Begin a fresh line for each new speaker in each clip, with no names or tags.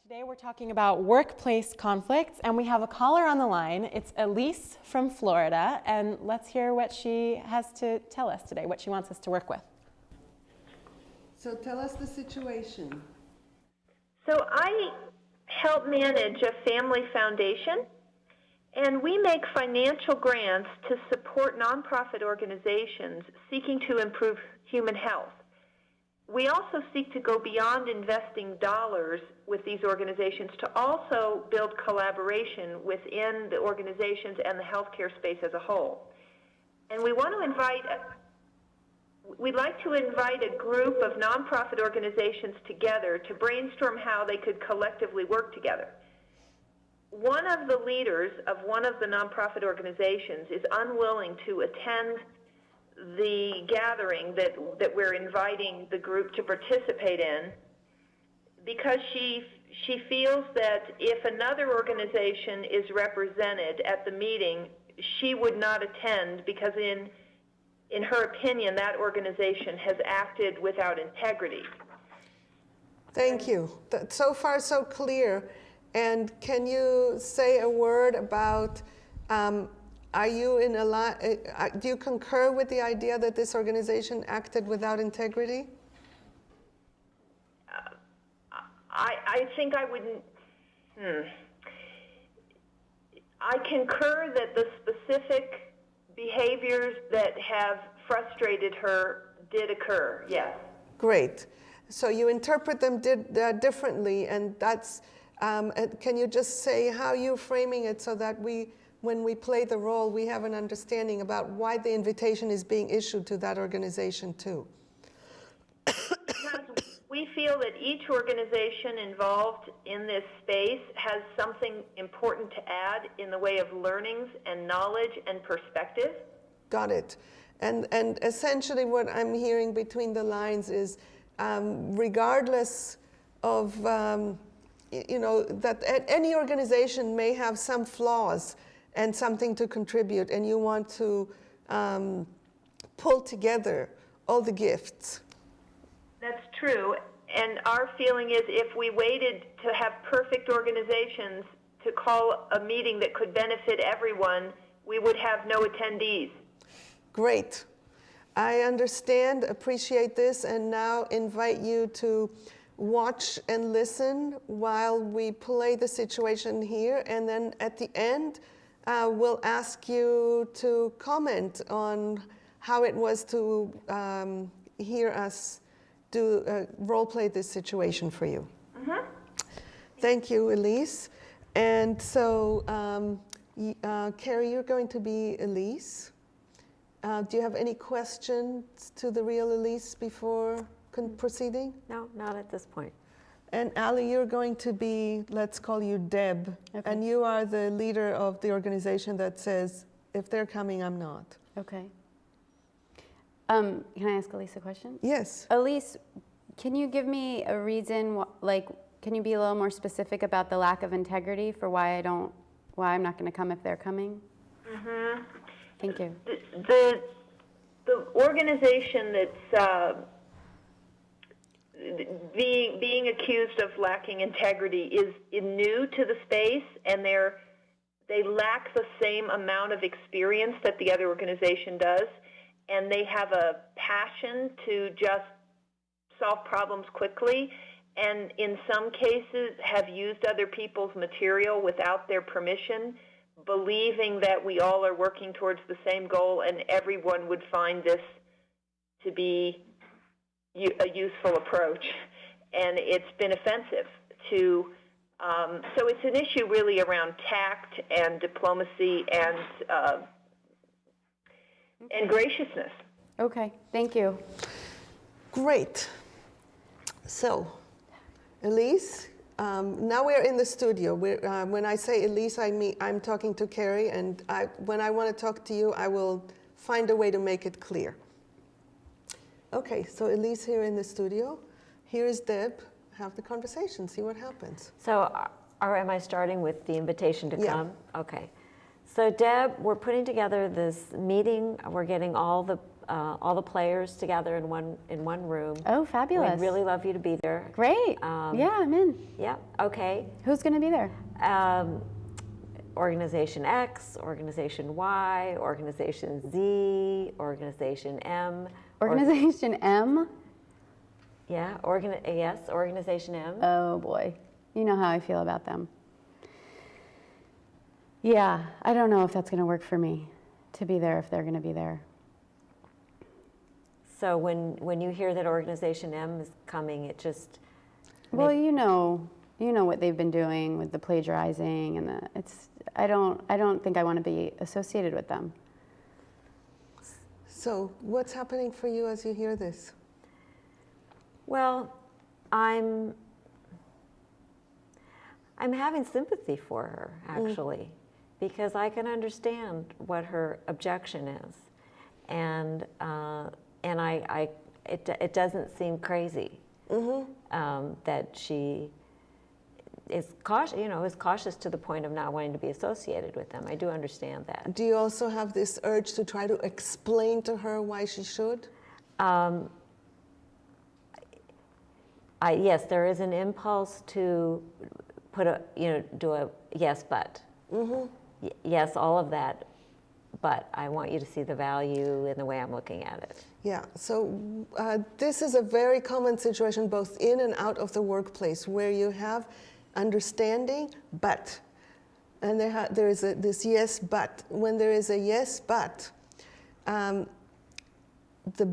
Today we're talking about workplace conflicts, and we have a caller on the line. It's Elise from Florida, and let's hear what she has to tell us today, what she wants us to work with.
So tell us the situation.
So I help manage a family foundation, and we make financial grants to support nonprofit organizations seeking to improve human health. We also seek to go beyond investing dollars with these organizations to also build collaboration within the organizations and the healthcare space as a whole. And we'd like to invite a group of nonprofit organizations together to brainstorm how they could collectively work together. One of the leaders of one of the nonprofit organizations is unwilling to attend the gathering that we're inviting the group to participate in because she feels that if another organization is represented at the meeting, she would not attend because in her opinion, that organization has acted without integrity.
Thank you. So far, so clear. And can you say a word about, do you concur with the idea that this organization acted without integrity?
I think I wouldn't. I concur that the specific behaviors that have frustrated her did occur, yes.
Great. So you interpret them differently, and that's, can you just say how you're framing it so that when we play the role, we have an understanding about why the invitation is being issued to that organization too?
Because we feel that each organization involved in this space has something important to add in the way of learnings and knowledge and perspective. Got it.
And essentially what I'm hearing between the lines is regardless of, that any organization may have some flaws and something to contribute, and you want to pull together all the gifts.
That's true, and our feeling is if we waited to have perfect organizations to call a meeting that could benefit everyone, we would have no attendees.
Great. I understand, appreciate this, and now invite you to watch and listen while we play the situation here, and then at the end, we'll ask you to comment on how it was to hear us role play this situation for you.
Mm-hmm.
Thank you, Elise. And so, Kerry, you're going to be Elise. Do you have any questions to the real Elise before proceeding?
No, not at this point.
And Ali, you're going to be, let's call you Deb,
okay.
And you are the leader of the organization that says, if they're coming, I'm not.
Okay. Can I ask Elise a question?
Yes.
Elise, can you give me a reason, can you be a little more specific about the lack of integrity for why I'm not going to come if they're coming?
Mm-hmm.
Thank you.
The organization that's being accused of lacking integrity is new to the space, and they lack the same amount of experience that the other organization does, and they have a passion to just solve problems quickly, and in some cases have used other people's material without their permission, believing that we all are working towards the same goal and everyone would find this to be a useful approach, and it's been offensive to, so it's an issue really around tact and diplomacy and graciousness.
Okay, thank you.
Great. So, Elise, now we're in the studio. When I say Elise, I'm talking to Kerry, and when I want to talk to you, I will find a way to make it clear. Okay, so Elise here in the studio. Here is Deb. Have the conversation, see what happens.
So am I starting with the invitation to come?
Yeah.
Okay. So Deb, we're putting together this meeting. We're getting all the all the players together in one room.
Oh, fabulous.
We'd really love you to be there.
Great. Yeah, I'm in.
Yeah, okay.
Who's going to be there?
Organization X, Organization Y, Organization Z, Organization M.
Organization M?
Yeah, yes, Organization M.
Oh boy, you know how I feel about them. Yeah, I don't know if that's going to work for me to be there if they're going to be there.
So when you hear that Organization M is coming, it just...
Well, you know what they've been doing with the plagiarizing and I don't think I want to be associated with them.
So what's happening for you as you hear this?
Well, I'm having sympathy for her, actually, because I can understand what her objection is, and it doesn't seem crazy that she is cautious to the point of not wanting to be associated with them. I do understand that.
Do you also have this urge to try to explain to her why she should?
Yes, there is an impulse to put do a yes, but. Yes, all of that, but I want you to see the value in the way I'm looking at it.
Yeah, so this is a very common situation both in and out of the workplace where you have understanding, but, and there is this yes, but. When there is a yes, but, the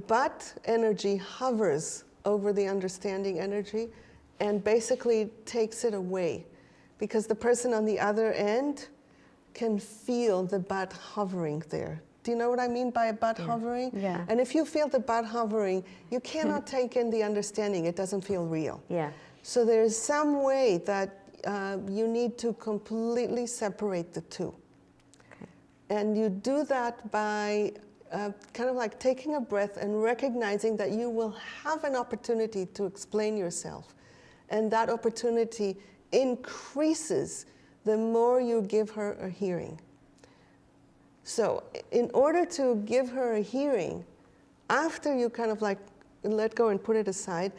but energy hovers over the understanding energy and basically takes it away because the person on the other end can feel the but hovering there. Do you know what I mean by a but hovering?
Yeah.
And if you feel the but hovering, you cannot take in the understanding. It doesn't feel real.
Yeah.
So there is some way that you need to completely separate the two.
Okay.
And you do that by kind of like taking a breath and recognizing that you will have an opportunity to explain yourself. And that opportunity increases the more you give her a hearing. So in order to give her a hearing, after you kind of like let go and put it aside,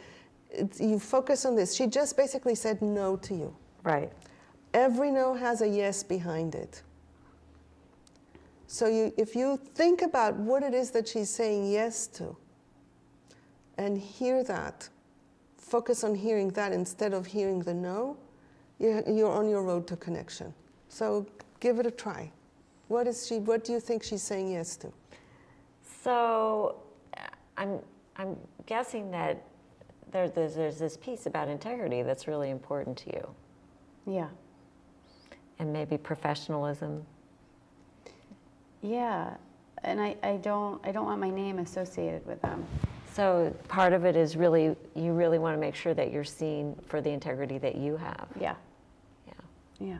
you focus on this. She just basically said no to you.
Right.
Every no has a yes behind it. So if you think about what it is that she's saying yes to, and hear that, focus on hearing that instead of hearing the no, you're on your road to connection. So give it a try. What do you think she's saying yes to?
So I'm guessing that there's this piece about integrity that's really important to you.
Yeah.
And maybe professionalism.
Yeah, and I don't want my name associated with them.
So part of it is you really want to make sure that you're seen for the integrity that you have.
Yeah.
Yeah.
Yeah.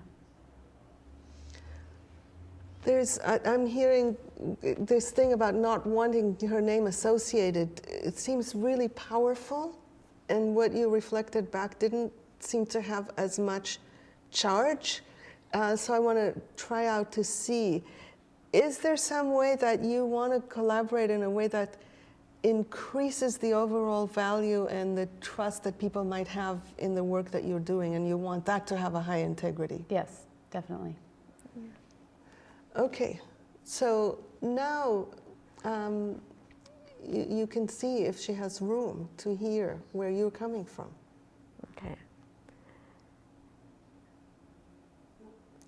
I'm hearing this thing about not wanting her name associated. It seems really powerful, and what you reflected back didn't seem to have as much charge. So I want to try out to see, is there some way that you want to collaborate in a way that increases the overall value and the trust that people might have in the work that you're doing, and you want that to have a high integrity?
Yes, definitely.
Okay, so now you can see if she has room to hear where you're coming from.
Okay.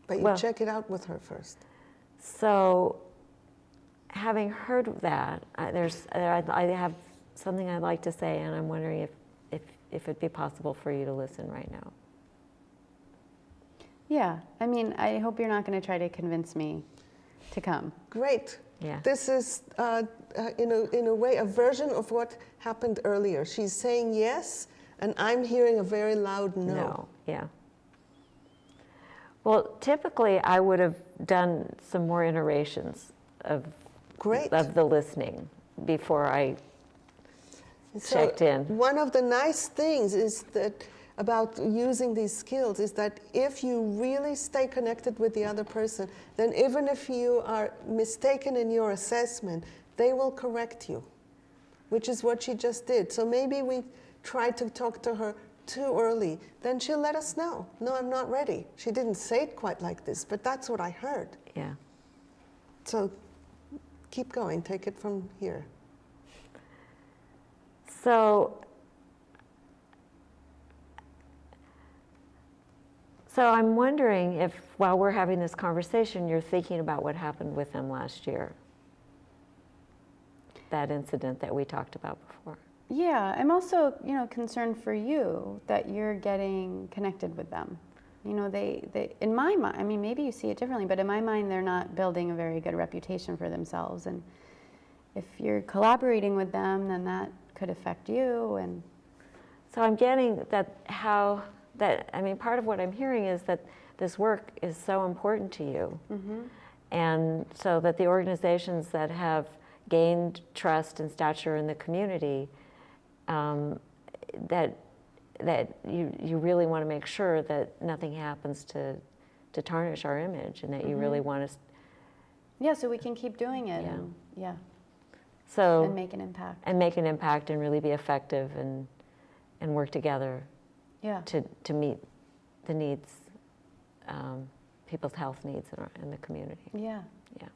But you check it out with her first.
So, having heard that, I have something I'd like to say, and I'm wondering if it'd be possible for you to listen right now.
Yeah, I mean, I hope you're not going to try to convince me to come.
Great.
Yeah.
This is, in a way, a version of what happened earlier. She's saying yes, and I'm hearing a very loud no.
No, yeah. Well, typically I would have done some more iterations of the listening before I checked in.
One of the nice things is that about using these skills is that if you really stay connected with the other person, then even if you are mistaken in your assessment, they will correct you, which is what she just did. So maybe we tried to talk to her too early. Then she'll let us know. No, I'm not ready. She didn't say it quite like this, but that's what I heard.
Yeah.
So keep going. Take it from here.
So I'm wondering if, while we're having this conversation, you're thinking about what happened with them last year. That incident that we talked about before.
Yeah, I'm also, concerned for you that you're getting connected with them. They in my mind, I mean, maybe you see it differently, but in my mind, they're not building a very good reputation for themselves. And if you're collaborating with them, then that could affect you. And
so I'm getting part of what I'm hearing is that this work is so important to you. Mm-hmm. And so that the organizations that have gained trust and stature in the community, that you really want to make sure that nothing happens to tarnish our image, and that you really want to.
Yeah, so we can keep doing it.
Yeah.
And,
So
and make an impact.
And make an impact and really be effective and work together.
Yeah.
To meet the needs, people's health needs in the community.
Yeah.
Yeah.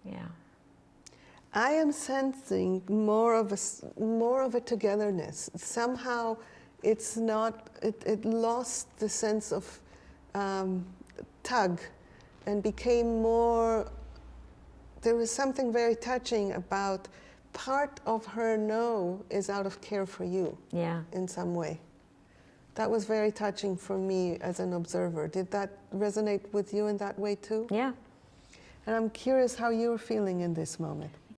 Yeah.
I am sensing more of a togetherness. Somehow, it's not. It lost the sense of tug, and became more. There was something very touching about part of her no is out of care for you.
Yeah.
In some way. That was very touching for me as an observer. Did that resonate with you in that way too?
Yeah.
And I'm curious how you're feeling in this moment.